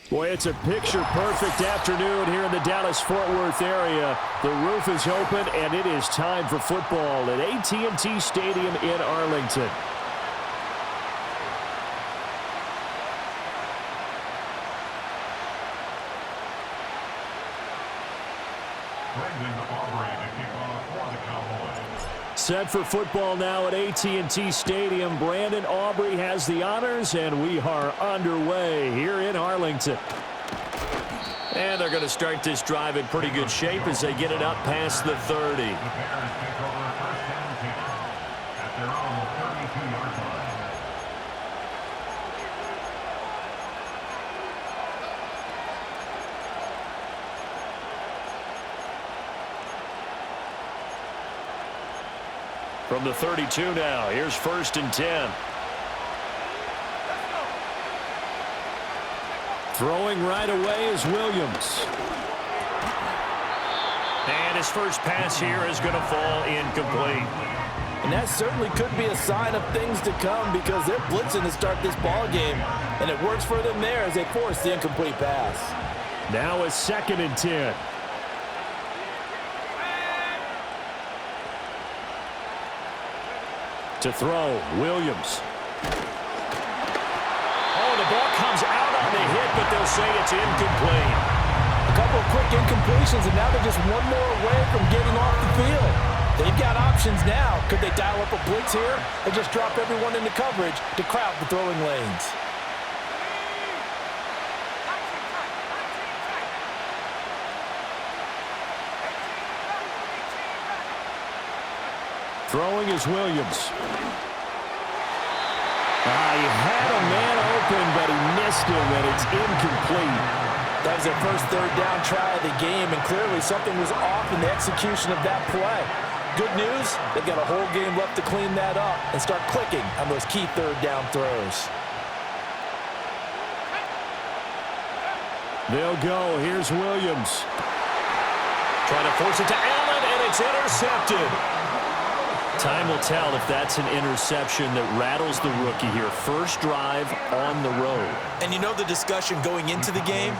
Boy, it's a picture-perfect afternoon here in the Dallas-Fort Worth area. The roof is open, and it is time for football at AT&T Stadium in Arlington. Set for football now at AT&T Stadium. Brandon Aubrey has the honors, and we are underway here in Arlington. And they're going to start this drive in pretty good shape as they get it up past the 30. From the 32 now, here's 1st and 10. Throwing right away is Williams. And his first pass here is going to fall incomplete. And that certainly could be a sign of things to come because they're blitzing to start this ball game. And it works for them there as they force the incomplete pass. Now it's 2nd and 10. To throw, Williams. Oh, the ball comes out on the hit, but they'll say it's incomplete. A couple of quick incompletions, and now they're just one more away from getting off the field. They've got options now. Could they dial up a blitz here and just drop everyone into coverage to crowd the throwing lanes? Throwing is Williams. He had a man open, but he missed him, and it's incomplete. That was their first third down try of the game, and clearly something was off in the execution of that play. Good news, they've got a whole game left to clean that up and start clicking on those key third down throws. They'll go. Here's Williams. Trying to force it to Allen, and it's intercepted. Time will tell if that's an interception that rattles the rookie here. First drive on the road. And you know the discussion going into the game?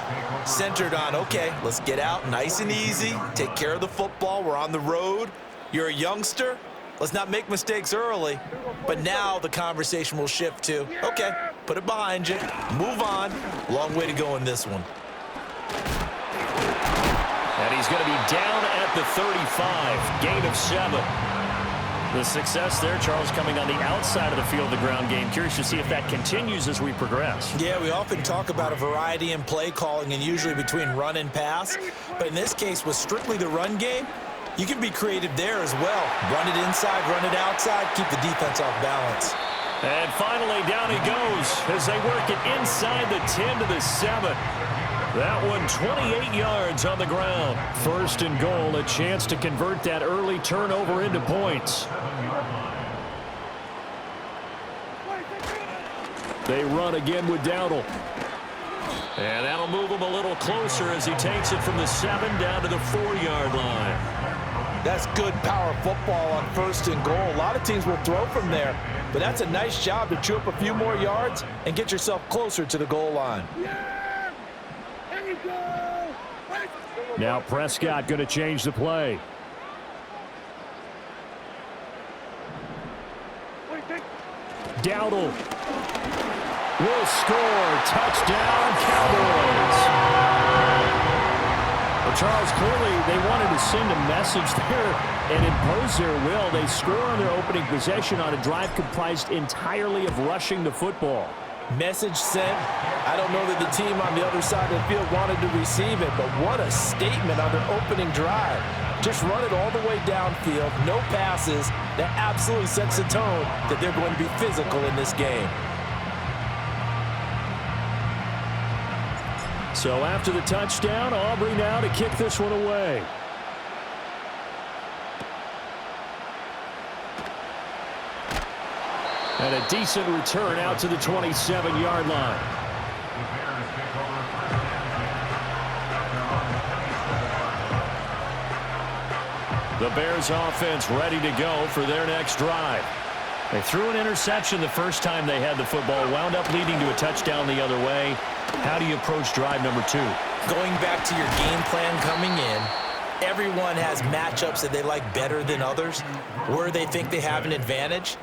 Centered on, okay, let's get out nice and easy, take care of the football, we're on the road. You're a youngster, let's not make mistakes early. But now the conversation will shift to, okay, put it behind you, move on. Long way to go in this one. And he's going to be down at the 35, gain of 7. The success there, Charles, coming on the outside of the field, the ground game. Curious to see if that continues as we progress. Yeah, we often talk about a variety in play calling and usually between run and pass. But in this case, with strictly the run game, you can be creative there as well. Run it inside, run it outside, keep the defense off balance. And finally, down he goes as they work it inside the 10 to the 7. That one 28 yards on the ground. 1st and goal, a chance to convert that early turnover into points. They run again with Dowdle. And that'll move him a little closer as he takes it from the 7 down to the 4-yard line. That's good power football on 1st and goal. A lot of teams will throw from there, but that's a nice job to chew up a few more yards and get yourself closer to the goal line. Now Prescott going to change the play. Dowdle will score. Touchdown, Cowboys. Well, Charles, clearly they wanted to send a message there and impose their will. They score on their opening possession on a drive comprised entirely of rushing the football. Message sent. I don't know that the team on the other side of the field wanted to receive it, but what a statement on their opening drive. Just run it all the way downfield, no passes. That absolutely sets the tone that they're going to be physical in this game. So after the touchdown, Aubrey now to kick this one away. And a decent return out to the 27-yard line. The Bears offense ready to go for their next drive. They threw an interception the first time they had the football, wound up leading to a touchdown the other way. How do you approach drive number 2? Going back to your game plan coming in, everyone has matchups that they like better than others, where they think they have an advantage.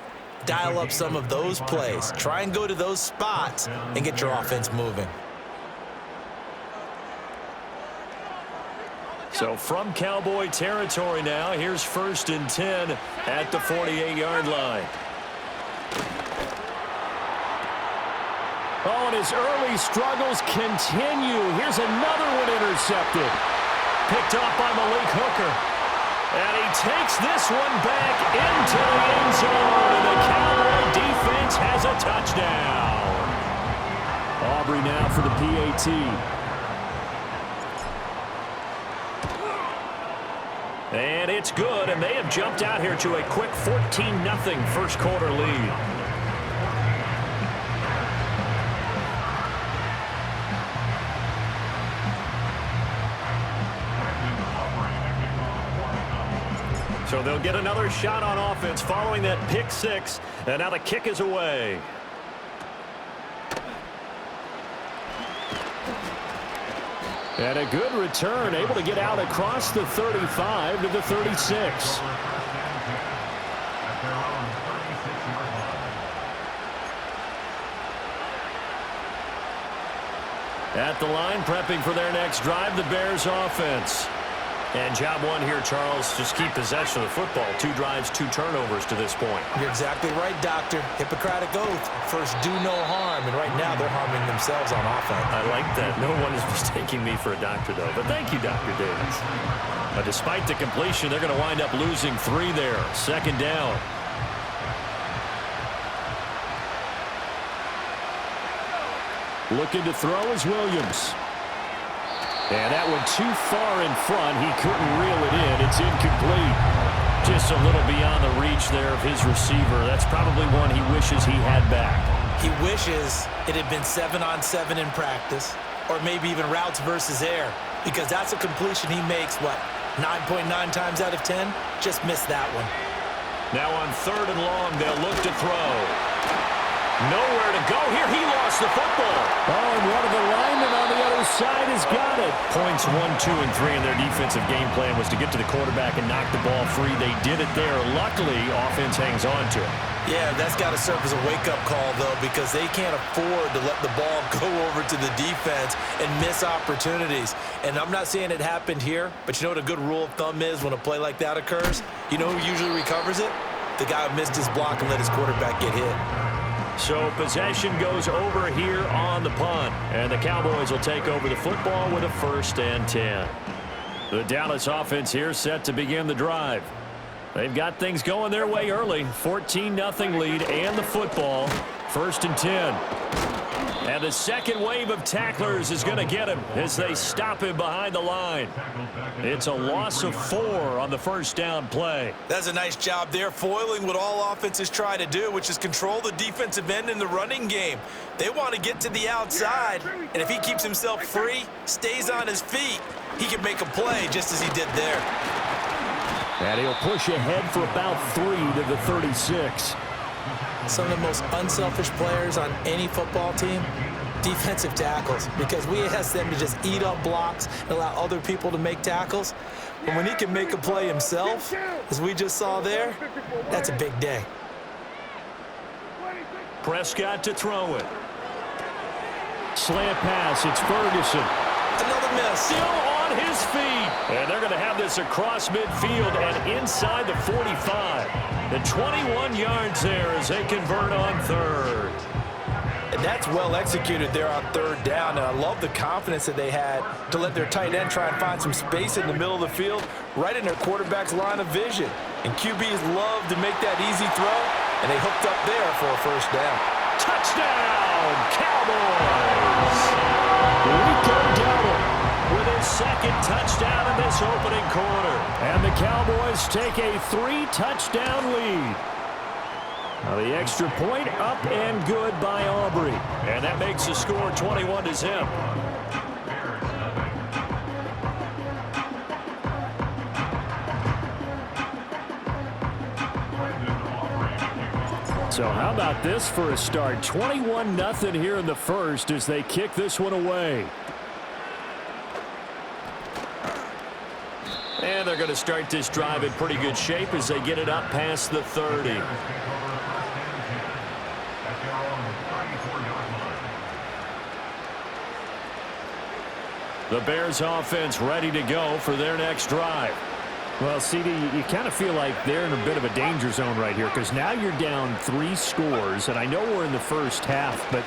Dial up some of those plays. Try and go to those spots and get your offense moving. So from Cowboy territory now, here's 1st and 10 at the 48-yard line. Oh, and his early struggles continue. Here's another one intercepted. Picked off by Malik Hooker. And he takes this one back into the end zone. And the Cowboy defense has a touchdown. Aubrey now for the PAT. And it's good, and they have jumped out here to a quick 14-0 first quarter lead. So they'll get another shot on offense following that pick 6, and now the kick is away. And a good return, able to get out across the 35 to the 36. At the line, prepping for their next drive, the Bears offense. And job one here, Charles, just keep possession of the football. 2 drives, 2 turnovers to this point. You're exactly right, Doctor. Hippocratic oath. First, do no harm. And right now, they're harming themselves on offense. I like that. No one is mistaking me for a doctor, though. But thank you, Dr. Davis. But despite the completion, they're going to wind up losing 3 there. 2nd down. Looking to throw is Williams. And that one too far in front. He couldn't reel it in. It's incomplete. Just a little beyond the reach there of his receiver. That's probably one he wishes he had back. He wishes it had been 7-on-7 in practice, or maybe even routes versus air, because that's a completion he makes, what, 9.9 times out of 10? Just missed that one. Now on 3rd and long, they'll look to throw. Nowhere to go here. He lost the football. Oh, and one of the linemen on the other side has got it. Points 1, 2, and 3 in their defensive game plan was to get to the quarterback and knock the ball free. They did it there. Luckily, offense hangs on to it. Yeah, that's got to serve as a wake-up call, though, because they can't afford to let the ball go over to the defense and miss opportunities. And I'm not saying it happened here, but you know what a good rule of thumb is when a play like that occurs? You know who usually recovers it? The guy who missed his block and let his quarterback get hit. So possession goes over here on the punt, and the Cowboys will take over the football with a 1st and 10. The Dallas offense here set to begin the drive. They've got things going their way early. 14-0 lead and the football. 1st and 10. And the second wave of tacklers is going to get him as they stop him behind the line. It's a loss of 4 on the 1st down play. That's a nice job there, foiling what all offenses try to do, which is control the defensive end in the running game. They want to get to the outside, and if he keeps himself free, stays on his feet, he can make a play just as he did there. And he'll push ahead for about 3 to the 36. Some of the most unselfish players on any football team, defensive tackles, because we ask them to just eat up blocks and allow other people to make tackles. But when he can make a play himself, as we just saw there, that's a big day. Prescott to throw it. Slant pass, it's Ferguson. Another miss. Still on his feet. And they're going to have this across midfield and inside the 45. And 21 yards there as they convert on 3rd. And that's well executed there on 3rd down. And I love the confidence that they had to let their tight end try and find some space in the middle of the field, right in their quarterback's line of vision. And QBs love to make that easy throw, and they hooked up there for a 1st down. Touchdown, Cowboys! Rico Dowdle with his 2nd touchdown in this opening quarter. And the Cowboys take a 3-touchdown lead. Now the extra point up and good by Aubrey. And that makes the score 21-0. So how about this for a start? 21-0 here in the first as they kick this one away. And they're going to start this drive in pretty good shape as they get it up past the 30. The Bears offense ready to go for their next drive. Well, CD, you kind of feel like they're in a bit of a danger zone right here because now you're down 3 scores, and I know we're in the first half, but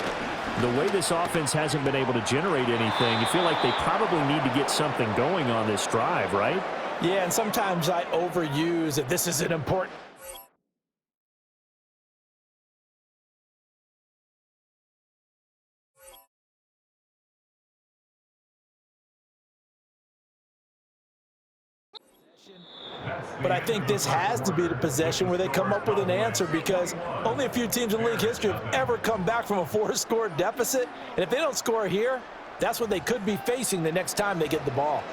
the way this offense hasn't been able to generate anything, you feel like they probably need to get something going on this drive, right? Yeah, and sometimes I overuse that this is an important. But I think this has to be the possession where they come up with an answer because only a few teams in league history have ever come back from a 4-score deficit. And if they don't score here, that's what they could be facing the next time they get the ball.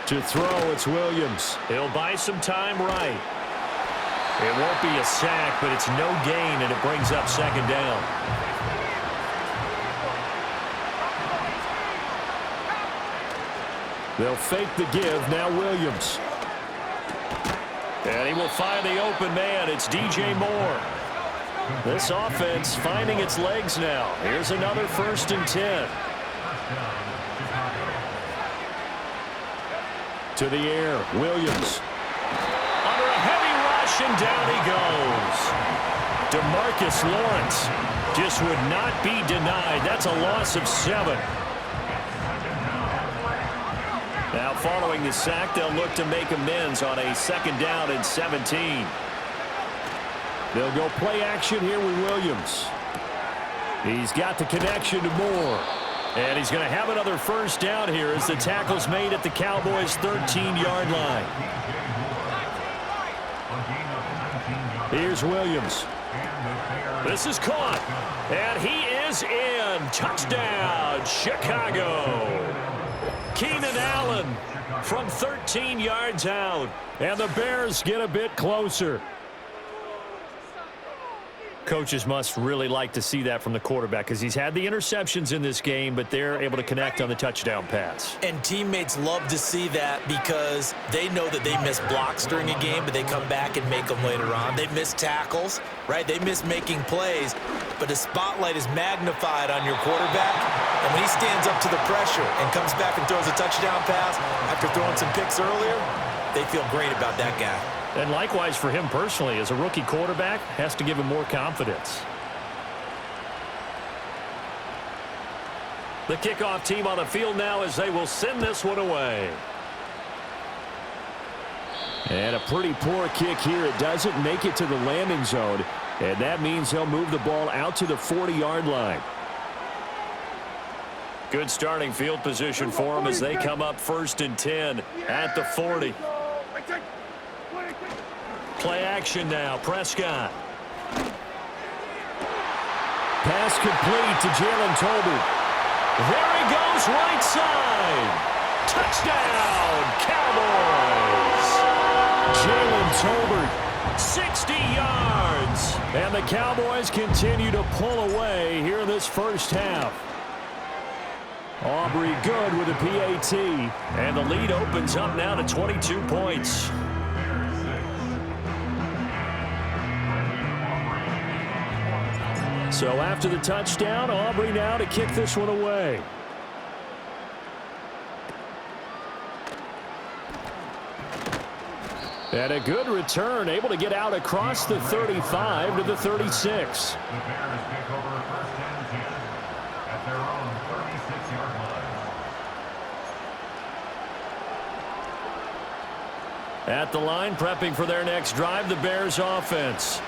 To throw, it's Williams. He'll buy some time right. It won't be a sack, but it's no gain, and it brings up second down. They'll fake the give. Now Williams. And he will find the open man. It's DJ Moore. This offense finding its legs now. Here's another 1st and 10. To the air, Williams. Under a heavy rush, and down he goes. DeMarcus Lawrence just would not be denied. That's a loss of 7. Now following the sack, they'll look to make amends on a 2nd down and 17. They'll go play action here with Williams. He's got the connection to Moore. And he's going to have another 1st down here as the tackle's made at the Cowboys' 13-yard line. Here's Williams. This is caught. And he is in. Touchdown, Chicago. Keenan Allen from 13 yards out. And the Bears get a bit closer. Coaches must really like to see that from the quarterback because he's had the interceptions in this game, but they're able to connect on the touchdown pass. And teammates love to see that because they know that they miss blocks during a game, but they come back and make them later on. They miss tackles, right? They miss making plays, but the spotlight is magnified on your quarterback. And when he stands up to the pressure and comes back and throws a touchdown pass after throwing some picks earlier, they feel great about that guy. And likewise for him personally, as a rookie quarterback, has to give him more confidence. The kickoff team on the field now as they will send this one away. And a pretty poor kick here. It doesn't make it to the landing zone, and that means he'll move the ball out to the 40-yard line. Good starting field position for them as they come up 1st and 10 at the 40. Play action now. Prescott. Pass complete to Jalen Tolbert. There he goes, right side. Touchdown, Cowboys. Jalen Tolbert, 60 yards. And the Cowboys continue to pull away here in this first half. Aubrey good with a PAT. And the lead opens up now to 22 points. So after the touchdown, Aubrey now to kick this one away. And a good return, able to get out across the 35 to the 36. The Bears pick over 1st and 10 at their own 36-yard line. At the line, prepping for their next drive, the Bears offense.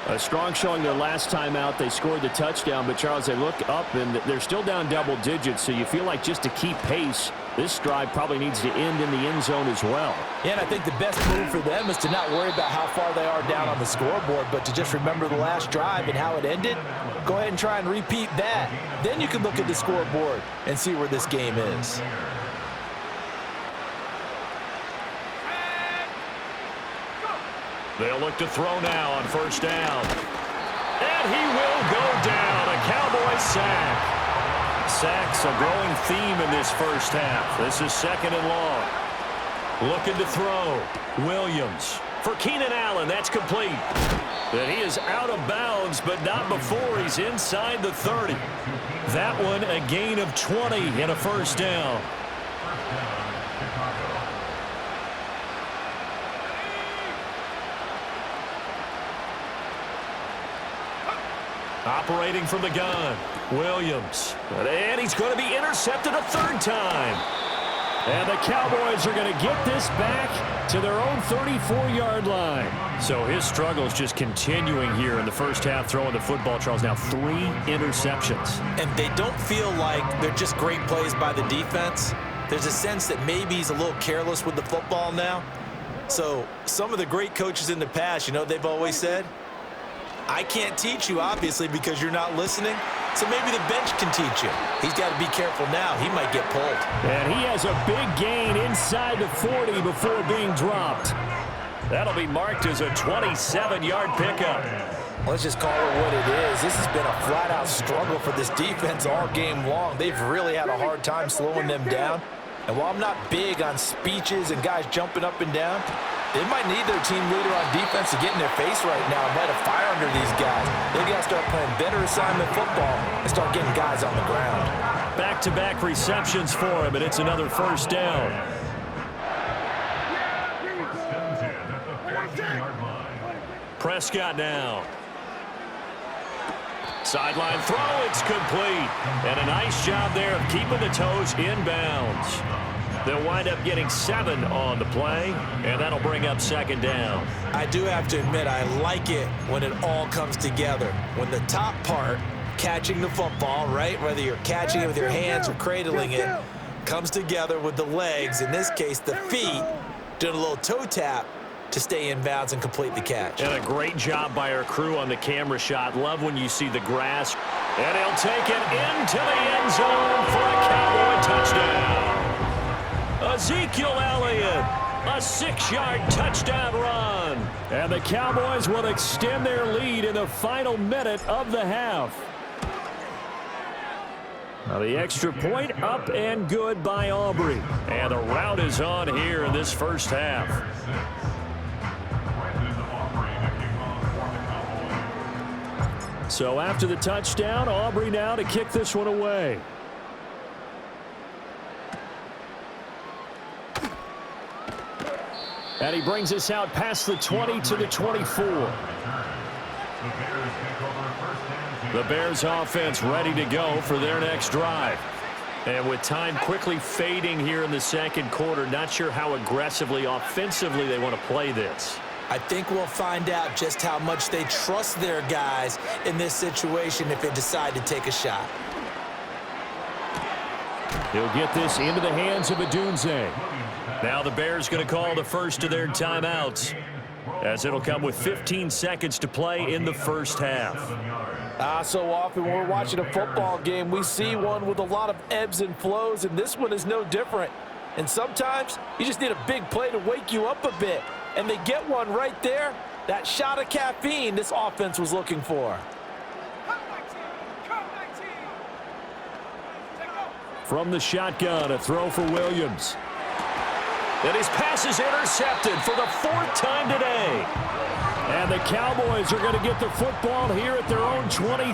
A strong showing their last time out. They scored the touchdown, but Charles, they look up and they're still down double digits, so you feel like just to keep pace, this drive probably needs to end in the end zone as well. Yeah, and I think the best move for them is to not worry about how far they are down on the scoreboard, but to just remember the last drive and how it ended. Go ahead and try and repeat that. Then you can look at the scoreboard and see where this game is. They'll look to throw now on first down. And he will go down. A Cowboy sack. Sacks a growing theme in this first half. This is 2nd and long. Looking to throw. Williams for Keenan Allen. That's complete. And he is out of bounds, but not before he's inside the 30. That one a gain of 20 and a first down. Operating from the gun, Williams. And he's going to be intercepted a third time. And the Cowboys are going to get this back to their own 34-yard line. So his struggles just continuing here in the first half, throwing the football. Charles, now 3 interceptions. And they don't feel like they're just great plays by the defense. There's a sense that maybe he's a little careless with the football now. So some of the great coaches in the past, you know, they've always said, I can't teach you, obviously, because you're not listening. So maybe the bench can teach you. He's got to be careful now. He might get pulled. And he has a big gain inside the 40 before being dropped. That'll be marked as a 27-yard pickup. Let's just call it what it is. This has been a flat-out struggle for this defense all game long. They've really had a hard time slowing them down. And while I'm not big on speeches and guys jumping up and down, they might need their team leader on defense to get in their face right now and light a fire under these guys. They've got to start playing better assignment football and start getting guys on the ground. Back-to-back receptions for him, and it's another first down. Prescott now. Sideline throw, it's complete. And a nice job there of keeping the toes inbounds. They'll wind up getting 7 on the play, and that'll bring up 2nd down. I do have to admit, I like it when it all comes together. When the top part, catching the football, right, whether you're catching it with your hands or cradling it, comes together with the legs, in this case the feet, doing a little toe tap to stay in bounds and complete the catch. And a great job by our crew on the camera shot. Love when you see the grass. And he'll take it into the end zone for a Cowboy touchdown. Ezekiel Elliott, a 6-yard touchdown run. And the Cowboys will extend their lead in the final minute of the half. Now the extra point up and good by Aubrey. And the route is on here in this first half. So after the touchdown, Aubrey now to kick this one away. And he brings us out past the 20 to the 24. The Bears offense ready to go for their next drive. And with time quickly fading here in the second quarter, not sure how aggressively, offensively they want to play this. I think we'll find out just how much they trust their guys in this situation if they decide to take a shot. He'll get this into the hands of Adunze. Now the Bears going to call the first of their timeouts, as it'll come with 15 seconds to play in the first half. So often when we're watching a football game, we see one with a lot of ebbs and flows, and this one is no different. And sometimes you just need a big play to wake you up a bit. And they get one right there. That shot of caffeine this offense was looking for. From the shotgun, a throw for Williams. And his pass is intercepted for the 4th time today. And the Cowboys are going to get the football here at their own 23.